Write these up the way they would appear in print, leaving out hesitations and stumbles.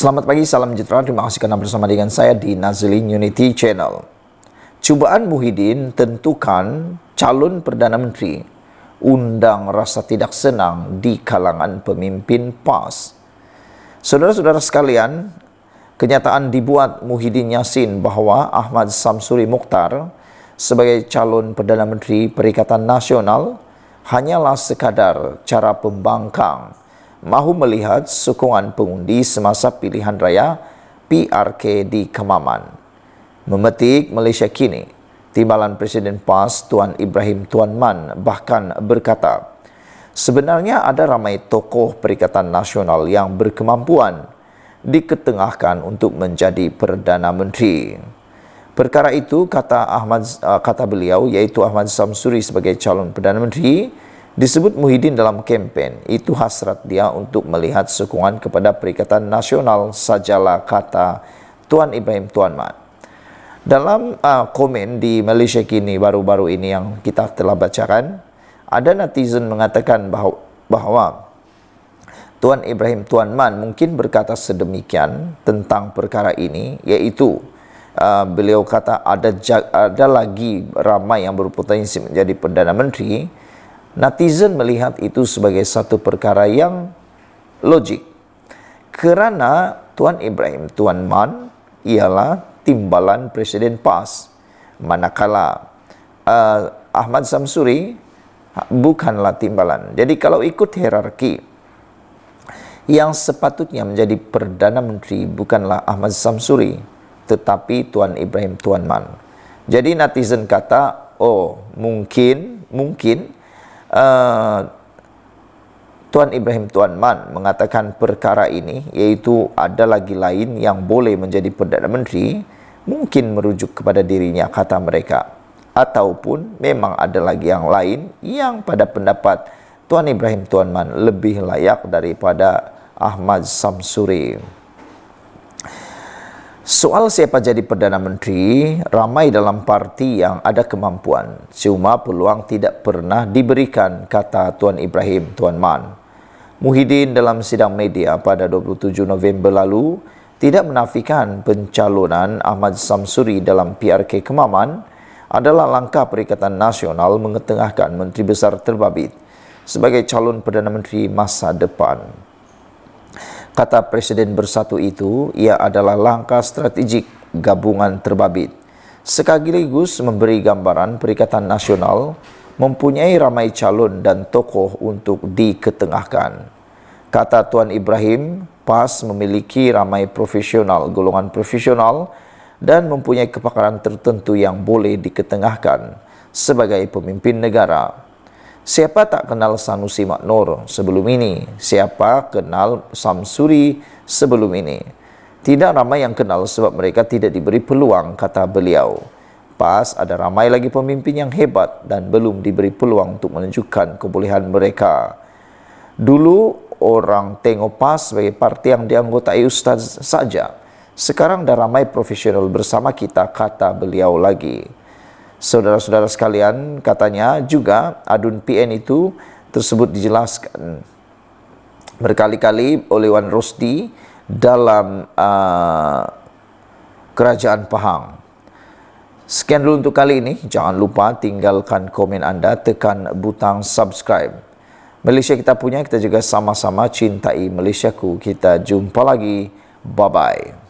Selamat pagi, salam sejahtera. Terima kasih karena bersama dengan saya di Nazilin Unity Channel. Cubaan Muhyiddin tentukan calon Perdana Menteri, undang rasa tidak senang di kalangan pemimpin PAS. Saudara-saudara sekalian, kenyataan dibuat Muhyiddin Yassin bahawa Ahmad Samsuri Mokhtar sebagai calon Perdana Menteri Perikatan Nasional hanyalah sekadar cara pembangkang mahu melihat sokongan pengundi semasa pilihan raya PRK di Kemaman. Memetik Malaysia Kini, Timbalan Presiden PAS Tuan Ibrahim Tuan Man bahkan berkata, sebenarnya ada ramai tokoh Perikatan Nasional yang berkemampuan diketengahkan untuk menjadi Perdana Menteri. Perkara itu, kata beliau, iaitu Ahmad Samsuri sebagai calon Perdana Menteri, disebut Muhyiddin dalam kempen. Itu hasrat dia untuk melihat sokongan kepada Perikatan Nasional sajalah, kata Tuan Ibrahim Tuan Man. Dalam komen di Malaysia Kini baru-baru ini yang kita telah bacakan, ada netizen mengatakan bahawa Tuan Ibrahim Tuan Man mungkin berkata sedemikian tentang perkara ini, iaitu beliau kata ada lagi ramai yang berpotensi menjadi Perdana Menteri. Netizen melihat itu sebagai satu perkara yang logik, kerana Tuan Ibrahim Tuan Man ialah timbalan Presiden PAS, manakala Ahmad Samsuri bukanlah timbalan. Jadi kalau ikut hierarki, yang sepatutnya menjadi Perdana Menteri bukanlah Ahmad Samsuri, tetapi Tuan Ibrahim Tuan Man. Jadi netizen kata, oh mungkin Tuan Ibrahim Tuan Man mengatakan perkara ini, iaitu ada lagi lain yang boleh menjadi Perdana Menteri, mungkin merujuk kepada dirinya, kata mereka. Ataupun memang ada lagi yang lain yang pada pendapat Tuan Ibrahim Tuan Man lebih layak daripada Ahmad Samsuri. Soal siapa jadi Perdana Menteri, ramai dalam parti yang ada kemampuan, cuma peluang tidak pernah diberikan, kata Tuan Ibrahim Tuan Man. Muhyiddin dalam sidang media pada 27 November lalu tidak menafikan pencalonan Ahmad Samsuri dalam PRK Kemaman adalah langkah Perikatan Nasional mengetengahkan Menteri Besar Terbabit sebagai calon Perdana Menteri masa depan. Kata Presiden Bersatu itu, ia adalah langkah strategik gabungan Terbabit, sekaligus memberi gambaran Perikatan Nasional mempunyai ramai calon dan tokoh untuk diketengahkan. Kata Tuan Ibrahim, PAS memiliki ramai profesional, golongan profesional dan mempunyai kepakaran tertentu yang boleh diketengahkan sebagai pemimpin negara. Siapa tak kenal Sanusi Maknor sebelum ini? Siapa kenal Samsuri sebelum ini? Tidak ramai yang kenal sebab mereka tidak diberi peluang, kata beliau. PAS ada ramai lagi pemimpin yang hebat dan belum diberi peluang untuk menunjukkan kebolehan mereka. Dulu orang tengok PAS sebagai parti yang dianggotai ustaz saja. Sekarang dah ramai profesional bersama kita, kata beliau lagi. Saudara-saudara sekalian, katanya juga adun PN itu tersebut dijelaskan berkali-kali oleh Wan Rosdi dalam Kerajaan Pahang. Sekian dulu untuk kali ini. Jangan lupa tinggalkan komen anda, tekan butang subscribe. Malaysia kita punya, kita juga sama-sama cintai Malaysiaku. Kita jumpa lagi. Bye-bye.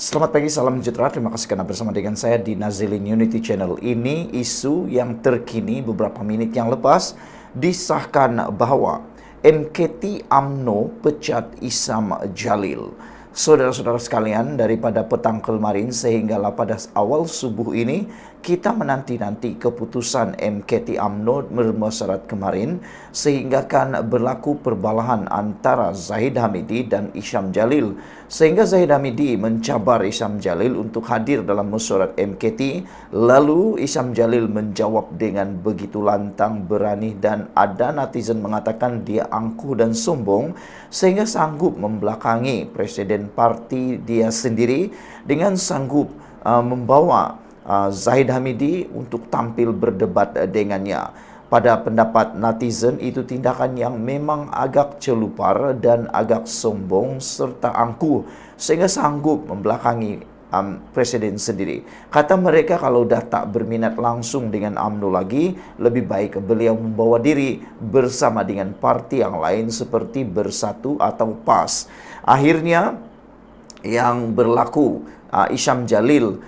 Selamat pagi, salam sejahtera. Terima kasih karena bersama dengan saya di Nazilin Unity Channel. Ini isu yang terkini beberapa menit yang lepas disahkan bahawa MKT UMNO pecat Isham Jalil. Saudara-saudara sekalian, daripada petang kemarin sehinggalah pada awal subuh ini, kita menanti-nanti keputusan MKT UMNO bermesyarat kemarin, sehingga kan berlaku perbalahan antara Zahid Hamidi dan Isham Jalil, sehingga Zahid Hamidi mencabar Isham Jalil untuk hadir dalam mesyuarat MKT. Lalu Isham Jalil menjawab dengan begitu lantang, berani, dan ada netizen mengatakan dia angkuh dan sombong sehingga sanggup membelakangi presiden parti dia sendiri dengan sanggup membawa Zahid Hamidi untuk tampil berdebat dengannya. Pada pendapat netizen, itu tindakan yang memang agak celupar dan agak sombong serta angkuh sehingga sanggup membelakangi Presiden sendiri. Kata mereka kalau dah tak berminat langsung dengan UMNO lagi, lebih baik beliau membawa diri bersama dengan parti yang lain seperti Bersatu atau PAS. Akhirnya yang berlaku, Isyam Jalil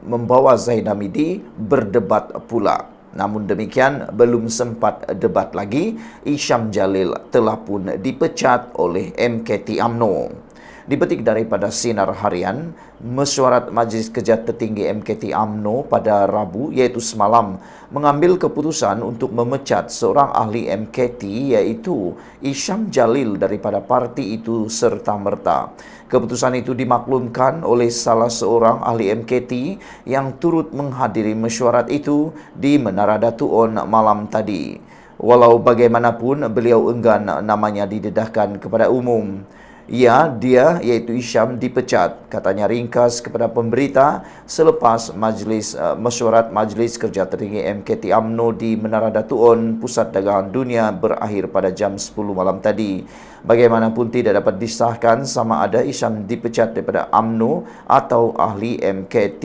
membawa Zahid Hamidi berdebat pula. Namun demikian, belum sempat debat lagi, Isyam Jalil telah pun dipecat oleh MKT UMNO. Dipetik daripada Sinar Harian, mesyuarat Majlis Kerja Tertinggi MKT UMNO pada Rabu, iaitu semalam, mengambil keputusan untuk memecat seorang ahli MKT, iaitu Isyam Jalil daripada parti itu serta-merta. Keputusan itu dimaklumkan oleh salah seorang ahli MKT yang turut menghadiri mesyuarat itu di Menara Datu On malam tadi. Walau bagaimanapun, beliau enggan namanya didedahkan kepada umum. Ya, dia iaitu Isyam dipecat, katanya ringkas kepada pemberita selepas mesyuarat Majlis Kerja Tertinggi MKT UMNO di Menara Datu On, Pusat Dagangan Dunia berakhir pada jam 10 malam tadi. Bagaimanapun tidak dapat disahkan sama ada Isyam dipecat daripada UMNO atau ahli MKT.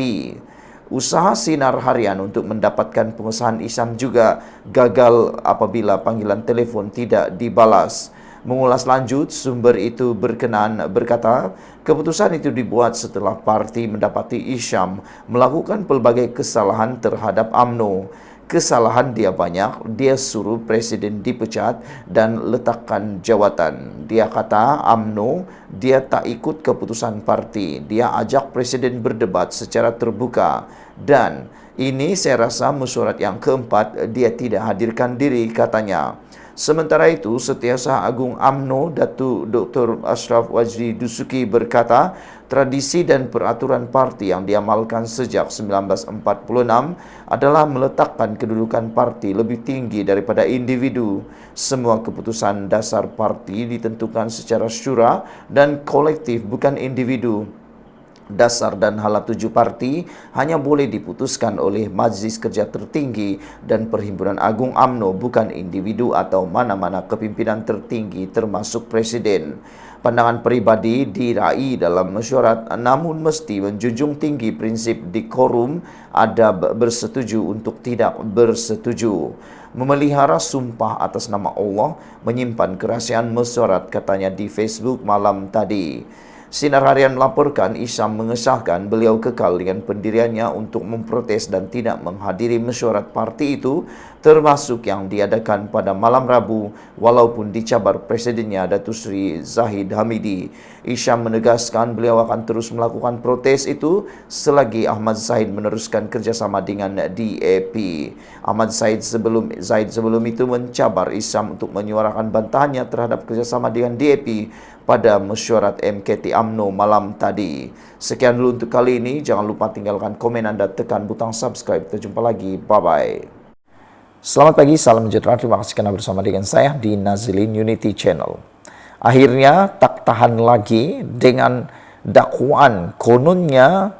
Usaha Sinar Harian untuk mendapatkan pengesahan Isyam juga gagal apabila panggilan telefon tidak dibalas. Mengulas lanjut, sumber itu berkata, keputusan itu dibuat setelah parti mendapati Isyam melakukan pelbagai kesalahan terhadap UMNO. Kesalahan dia banyak, dia suruh Presiden dipecat dan letakkan jawatan. Dia kata UMNO, dia tak ikut keputusan parti. Dia ajak Presiden berdebat secara terbuka. Dan ini saya rasa mesyuarat yang keempat, dia tidak hadirkan diri, katanya. Sementara itu, Setiausaha Agung UMNO Datuk Dr. Ashraf Wajdi Dusuki berkata, tradisi dan peraturan parti yang diamalkan sejak 1946 adalah meletakkan kedudukan parti lebih tinggi daripada individu. Semua keputusan dasar parti ditentukan secara syura dan kolektif, bukan individu. Dasar dan hala tuju parti hanya boleh diputuskan oleh Majlis Kerja Tertinggi dan Perhimpunan Agung UMNO, bukan individu atau mana-mana kepimpinan tertinggi termasuk Presiden. Pandangan peribadi diraih dalam mesyuarat, namun mesti menjunjung tinggi prinsip dekorum, adab bersetuju untuk tidak bersetuju. Memelihara sumpah atas nama Allah, menyimpan kerahasiaan mesyuarat, katanya di Facebook malam tadi. Sinar Harian melaporkan Isyam mengesahkan beliau kekal dengan pendiriannya untuk memprotes dan tidak menghadiri mesyuarat parti itu, termasuk yang diadakan pada malam Rabu, walaupun dicabar Presidennya Datuk Seri Zahid Hamidi. Isyam menegaskan beliau akan terus melakukan protes itu selagi Ahmad Zahid meneruskan kerjasama dengan DAP. Ahmad Zahid sebelum itu mencabar Isyam untuk menyuarakan bantahannya terhadap kerjasama dengan DAP pada mesyuarat MKT UMNO malam tadi. Sekian dulu untuk kali ini. Jangan lupa tinggalkan komen anda, tekan butang subscribe. Kita jumpa lagi. Bye-bye. Selamat pagi, salam sejahtera. Terima kasih kerana bersama dengan saya di Nazilin Unity Channel. Akhirnya tak tahan lagi dengan dakwaan kononnya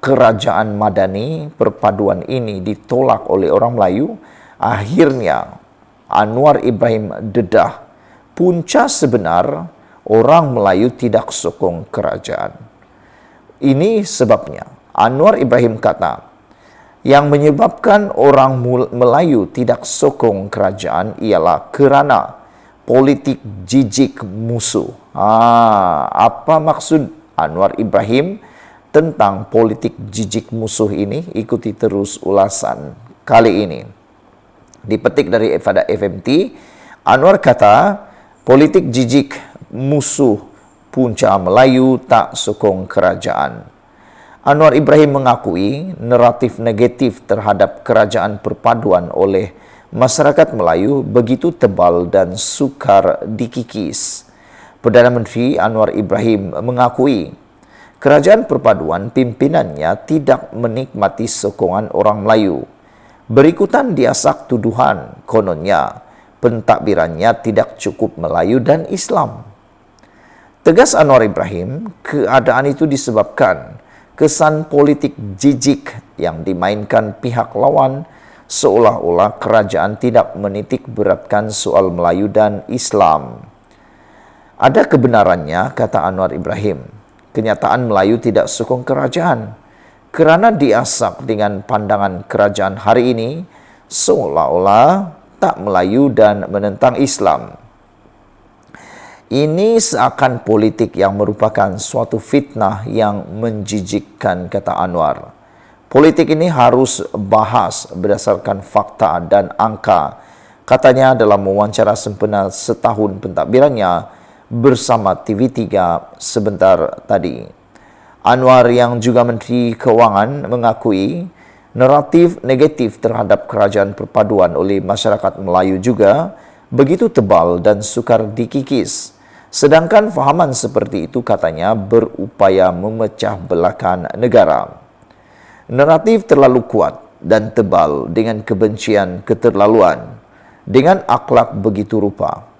kerajaan Madani, perpaduan ini ditolak oleh orang Melayu. Akhirnya Anwar Ibrahim dedah. Punca sebenar orang Melayu tidak sokong kerajaan. Ini sebabnya. Anwar Ibrahim kata, yang menyebabkan orang Melayu tidak sokong kerajaan ialah kerana politik jijik musuh. Apa maksud Anwar Ibrahim tentang politik jijik musuh ini? Ikuti terus ulasan kali ini. Dipetik dari FMT, Anwar kata, politik jijik musuh punca Melayu tak sokong kerajaan. Anwar Ibrahim mengakui naratif negatif terhadap kerajaan perpaduan oleh masyarakat Melayu begitu tebal dan sukar dikikis. Perdana Menteri Anwar Ibrahim mengakui kerajaan perpaduan pimpinannya tidak menikmati sokongan orang Melayu. Berikutan diasak tuduhan kononnya pentadbirannya tidak cukup Melayu dan Islam. Tegas Anwar Ibrahim, keadaan itu disebabkan kesan politik jijik yang dimainkan pihak lawan seolah-olah kerajaan tidak menitik beratkan soal Melayu dan Islam. Ada kebenarannya, kata Anwar Ibrahim. Kenyataan Melayu tidak sokong kerajaan kerana diasak dengan pandangan kerajaan hari ini seolah-olah tak Melayu dan menentang Islam. Ini seakan politik yang merupakan suatu fitnah yang menjijikkan, kata Anwar. Politik ini harus bahas berdasarkan fakta dan angka, katanya dalam wawancara sempena setahun pentadbirannya bersama TV3 sebentar tadi. Anwar yang juga Menteri Keuangan mengakui naratif negatif terhadap kerajaan perpaduan oleh masyarakat Melayu juga begitu tebal dan sukar dikikis. Sedangkan fahaman seperti itu, katanya, berupaya memecah belahkan negara. Naratif terlalu kuat dan tebal dengan kebencian keterlaluan, dengan akhlak begitu rupa.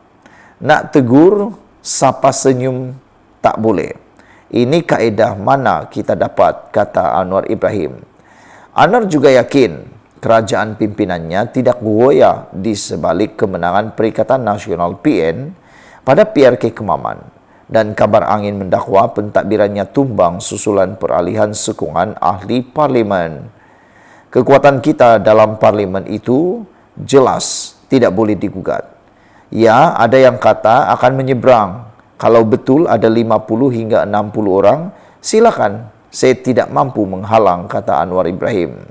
Nak tegur, sapa senyum tak boleh. Ini kaedah mana kita dapat, kata Anwar Ibrahim. Anwar juga yakin kerajaan pimpinannya tidak goyah di sebalik kemenangan Perikatan Nasional PN pada PRK Kemaman dan kabar angin mendakwa pentadbirannya tumbang susulan peralihan sokongan ahli parlimen. Kekuatan kita dalam parlimen itu jelas tidak boleh digugat. Ya, ada yang kata akan menyeberang. Kalau betul ada 50 hingga 60 orang, silakan. Saya tidak mampu menghalang, kata Anwar Ibrahim.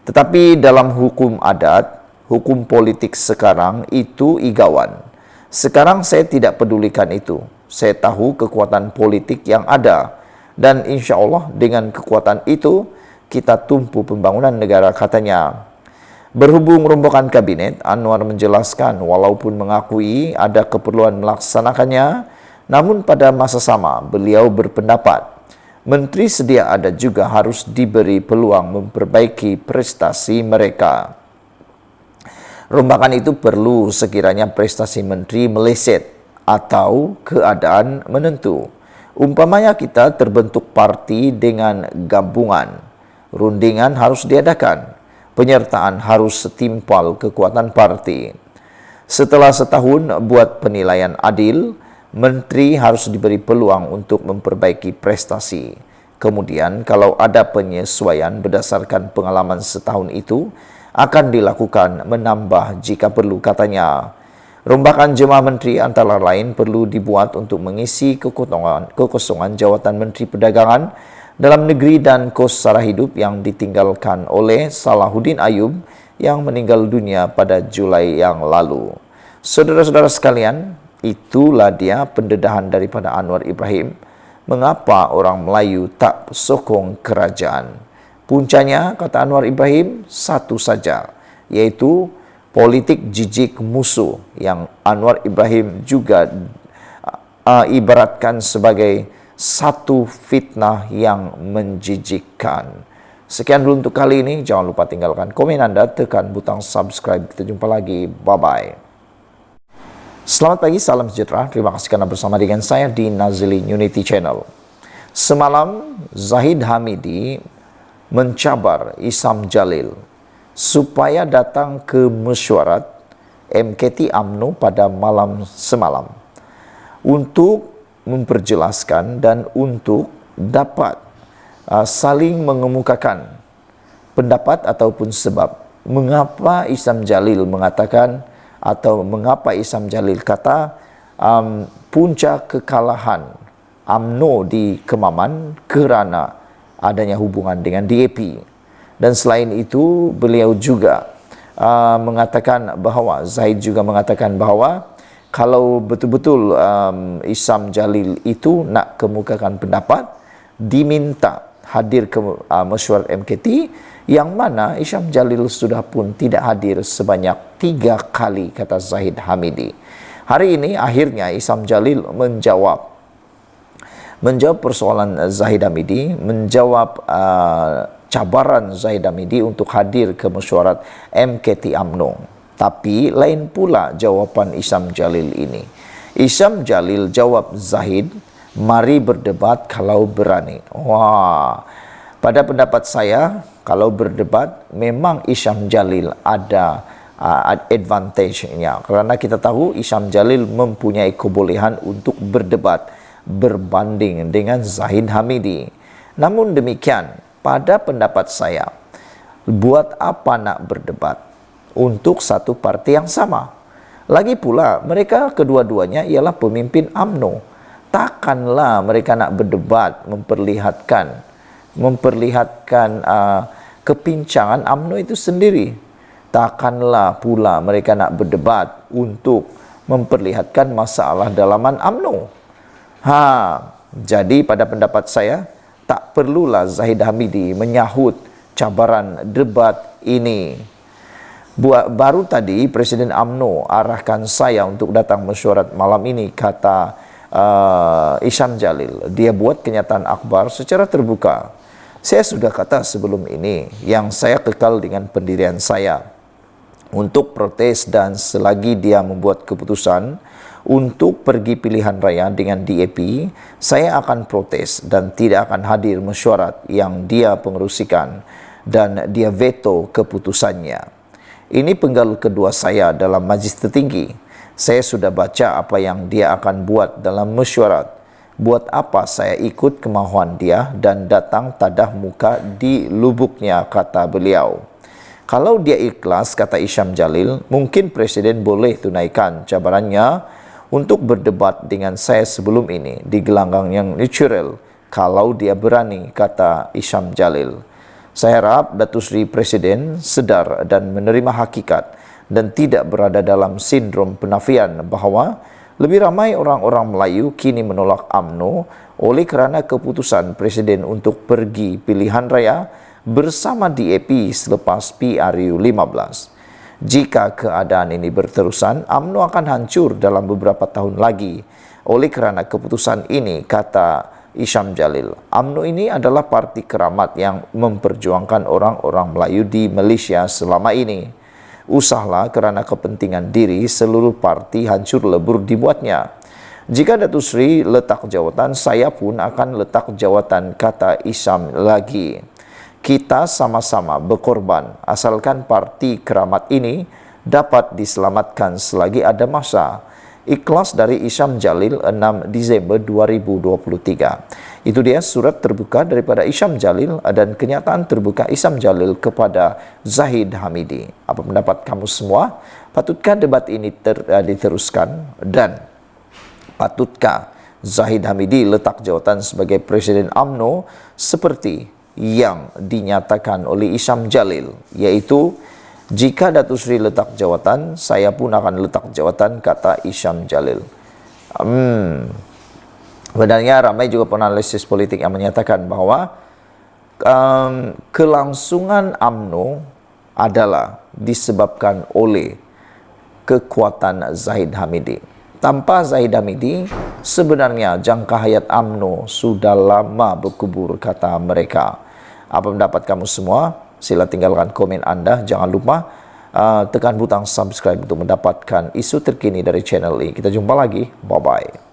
Tetapi dalam hukum adat, hukum politik sekarang itu igawan. Sekarang saya tidak pedulikan itu. Saya tahu kekuatan politik yang ada. Dan insya Allah dengan kekuatan itu, kita tumpu pembangunan negara, katanya. Berhubung rombokan kabinet, Anwar menjelaskan walaupun mengakui ada keperluan melaksanakannya, namun pada masa sama beliau berpendapat menteri sedia ada juga harus diberi peluang memperbaiki prestasi mereka. Rombakan itu perlu sekiranya prestasi menteri meleset atau keadaan menentu. Umpamanya kita terbentuk parti dengan gabungan, rundingan harus diadakan, penyertaan harus setimpal kekuatan parti. Setelah setahun buat penilaian adil, menteri harus diberi peluang untuk memperbaiki prestasi. Kemudian kalau ada penyesuaian berdasarkan pengalaman setahun itu, akan dilakukan menambah jika perlu, katanya. Rombakan jemaah menteri antara lain perlu dibuat untuk mengisi kekosongan jawatan Menteri Perdagangan Dalam Negeri dan Kos Sara Hidup yang ditinggalkan oleh Salahuddin Ayub yang meninggal dunia pada Julai yang lalu. Saudara-saudara sekalian, itulah dia pendedahan daripada Anwar Ibrahim. Mengapa orang Melayu tak sokong kerajaan? Puncanya, kata Anwar Ibrahim, satu saja, yaitu politik jijik musuh yang Anwar Ibrahim juga ibaratkan sebagai satu fitnah yang menjijikkan. Sekian dulu untuk kali ini. Jangan lupa tinggalkan komen Anda, tekan butang subscribe. Kita jumpa lagi. Bye-bye. Selamat pagi, salam sejahtera. Terima kasih karena bersama dengan saya di Nazilin Unity Channel. Semalam, Zahid Hamidi mencabar Isam Jalil supaya datang ke mesyuarat MKT UMNO pada malam semalam untuk memperjelaskan dan untuk dapat saling mengemukakan pendapat ataupun sebab mengapa Isam Jalil mengatakan atau mengapa Isam Jalil kata punca kekalahan UMNO di Kemaman kerana adanya hubungan dengan DAP. Dan selain itu, beliau juga mengatakan bahawa, Zahid juga mengatakan bahawa kalau betul-betul Isam Jalil itu nak kemukakan pendapat, diminta hadir ke mesyuarat MKT, yang mana Isam Jalil sudah pun tidak hadir sebanyak 3 kali, kata Zahid Hamidi. Hari ini akhirnya Isam Jalil menjawab persoalan Zahid Hamidi, menjawab cabaran Zahid Hamidi untuk hadir ke mesyuarat MKT UMNO. Tapi lain pula jawapan Isam Jalil ini. Isam Jalil jawab Zahid, mari berdebat kalau berani. Wah, Pada pendapat saya, kalau berdebat, memang Isyam Jalil ada advantage-nya. Kerana kita tahu Isyam Jalil mempunyai kebolehan untuk berdebat berbanding dengan Zahid Hamidi. Namun demikian, pada pendapat saya, buat apa nak berdebat untuk satu parti yang sama? Lagi pula, mereka kedua-duanya ialah pemimpin UMNO. Takkanlah mereka nak berdebat memperlihatkan kepincangan UMNO itu sendiri. Takkanlah pula mereka nak berdebat untuk memperlihatkan masalah dalaman UMNO. Jadi pada pendapat saya, tak perlulah Zahid Hamidi menyahut cabaran debat ini. Baru tadi Presiden UMNO arahkan saya untuk datang mesyuarat malam ini, kata Isyam Jalil. Dia buat kenyataan akhbar secara terbuka. Saya sudah kata sebelum ini, yang saya kekal dengan pendirian saya untuk protes, dan selagi dia membuat keputusan untuk pergi pilihan raya dengan DAP, saya akan protes dan tidak akan hadir mesyuarat yang dia pengerusikan dan dia veto keputusannya. Ini penggal kedua saya dalam majlis tertinggi. Saya sudah baca apa yang dia akan buat dalam mesyuarat. Buat apa saya ikut kemahuan dia dan datang tadah muka di lubuknya, kata beliau. Kalau dia ikhlas, kata Isyam Jalil, mungkin Presiden boleh tunaikan cabarannya untuk berdebat dengan saya sebelum ini di gelanggang yang natural. Kalau dia berani, kata Isyam Jalil. Saya harap Datuk Seri Presiden sedar dan menerima hakikat dan tidak berada dalam sindrom penafian bahawa lebih ramai orang-orang Melayu kini menolak UMNO oleh kerana keputusan Presiden untuk pergi pilihan raya bersama DAP selepas PRU 15. Jika keadaan ini berterusan, UMNO akan hancur dalam beberapa tahun lagi. Oleh kerana keputusan ini, kata Isyam Jalil, UMNO ini adalah parti keramat yang memperjuangkan orang-orang Melayu di Malaysia selama ini. Usahlah kerana kepentingan diri seluruh parti hancur lebur dibuatnya. Jika Datuk Seri letak jawatan, saya pun akan letak jawatan, kata Isyam lagi. Kita sama-sama berkorban asalkan parti keramat ini dapat diselamatkan selagi ada masa. Ikhlas dari Isyam Jalil, 6 Disember 2023. Itu dia surat terbuka daripada Isyam Jalil dan kenyataan terbuka Isyam Jalil kepada Zahid Hamidi. Apa pendapat kamu semua? Patutkah debat ini diteruskan? Dan patutkah Zahid Hamidi letak jawatan sebagai Presiden UMNO seperti yang dinyatakan oleh Isyam Jalil, iaitu jika Datuk Seri letak jawatan, saya pun akan letak jawatan, kata Isyam Jalil. Sebenarnya ramai juga penalisis politik yang menyatakan bahawa kelangsungan UMNO adalah disebabkan oleh kekuatan Zahid Hamidi. Tanpa Zahid Hamidi, sebenarnya jangka hayat UMNO sudah lama berkubur, kata mereka. Apa pendapat kamu semua? Sila tinggalkan komen anda. Jangan lupa tekan butang subscribe untuk mendapatkan isu terkini dari channel ini. Kita jumpa lagi. Bye-bye.